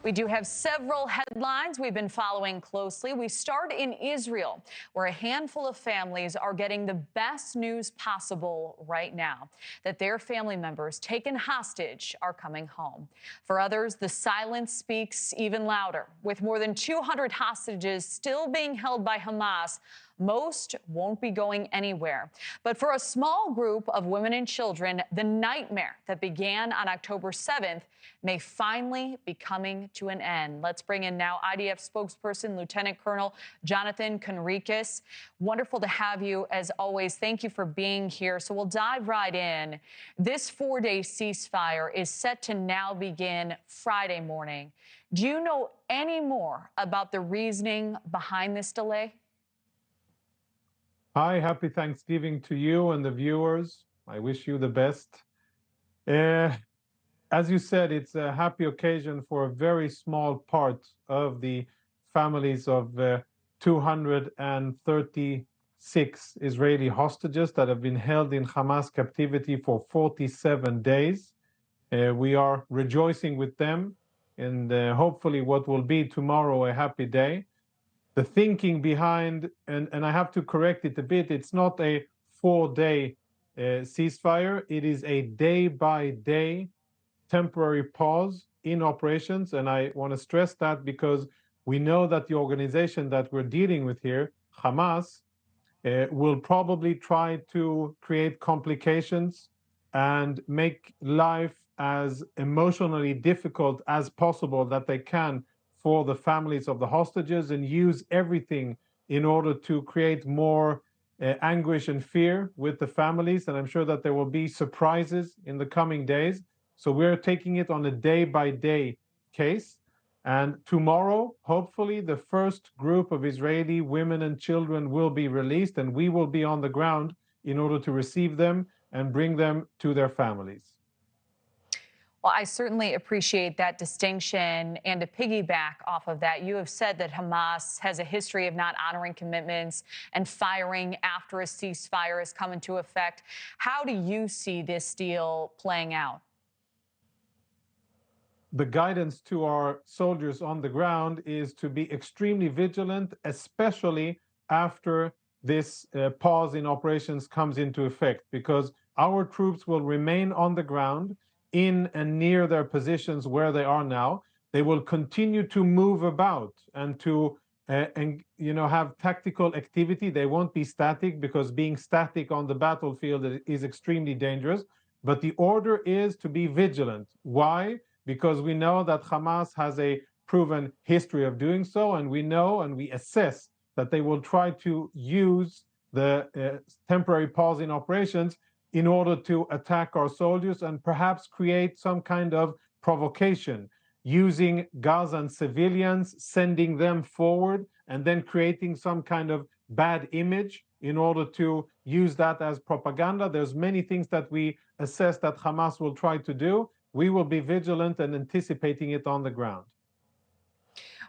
We do have several headlines we've been following closely. We start in Israel, where a handful of families are getting the best news possible right now, that their family members taken hostage are coming home. For others, the silence speaks even louder. With more than 200 hostages still being held by Hamas, most won't be going anywhere. But for a small group of women and children, the nightmare that began on October 7th may finally be coming to an end. Let's bring in now IDF spokesperson, Lieutenant Colonel Jonathan Conricus. Wonderful to have you, as always. Thank you for being here. So we'll dive right in. This 4-day ceasefire is set to now begin Friday morning. Do you know any more about the reasoning behind this delay? Hi, happy Thanksgiving to you and the viewers. I wish you the best. As you said, it's a happy occasion for a very small part of the families of 236 Israeli hostages that have been held in Hamas captivity for 47 days. We are rejoicing with them, and hopefully what will be tomorrow a happy day. The thinking behind, and I have to correct it a bit, it's not a 4-day ceasefire. It is a day-by-day temporary pause in operations. And I want to stress that because we know that the organization that we're dealing with here, Hamas, will probably try to create complications and make life as emotionally difficult as possible that they can for the families of the hostages, and use everything in order to create more anguish and fear with the families. And I'm sure that there will be surprises in the coming days. So we're taking it on a day-by-day case. And tomorrow, hopefully, the first group of Israeli women and children will be released, and we will be on the ground in order to receive them and bring them to their families. Well, I certainly appreciate that distinction. And to piggyback off of that, you have said that Hamas has a history of not honoring commitments and firing after a ceasefire has come into effect. How do you see this deal playing out? The guidance to our soldiers on the ground is to be extremely vigilant, especially after this pause in operations comes into effect, because our troops will remain on the ground in and near their positions where they are now. They will continue to move about and to have tactical activity. They won't be static, because being static on the battlefield is extremely dangerous. But the order is to be vigilant. Why? Because we know that Hamas has a proven history of doing so, and we know and we assess that they will try to use the temporary pause in operations in order to attack our soldiers and perhaps create some kind of provocation, using Gazan civilians, sending them forward, and then creating some kind of bad image in order to use that as propaganda. There's many things that we assess that Hamas will try to do. We will be vigilant and anticipating it on the ground.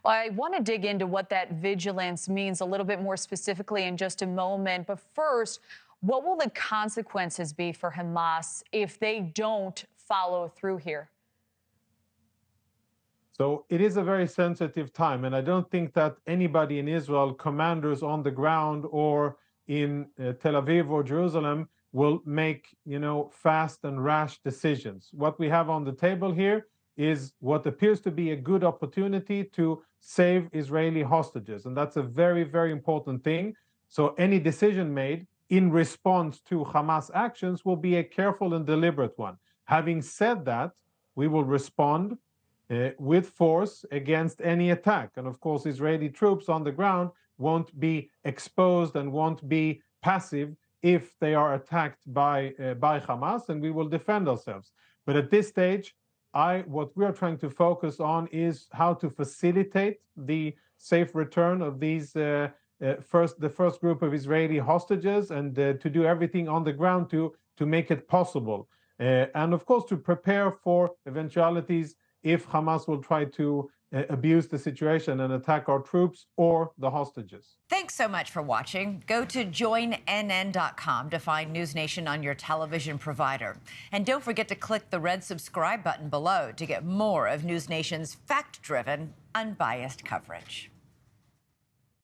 Well, I want to dig into what that vigilance means a little bit more specifically in just a moment. But first, what will the consequences be for Hamas if they don't follow through here? So it is a very sensitive time, and I don't think that anybody in Israel, commanders on the ground or in Tel Aviv or Jerusalem, will make, fast and rash decisions. What we have on the table here is what appears to be a good opportunity to save Israeli hostages, and that's a very, very important thing. So any decision made in response to Hamas actions will be a careful and deliberate one. Having said that, we will respond with force against any attack. And of course, Israeli troops on the ground won't be exposed and won't be passive if they are attacked by Hamas, and we will defend ourselves. But at this stage, what we are trying to focus on is how to facilitate the safe return of these the first group of Israeli hostages, and to do everything on the ground to make it possible. And of course, to prepare for eventualities if Hamas will try to abuse the situation and attack our troops or the hostages. Thanks so much for watching. Go to joinnn.com to find NewsNation on your television provider. And don't forget to click the red subscribe button below to get more of NewsNation's fact-driven, unbiased coverage.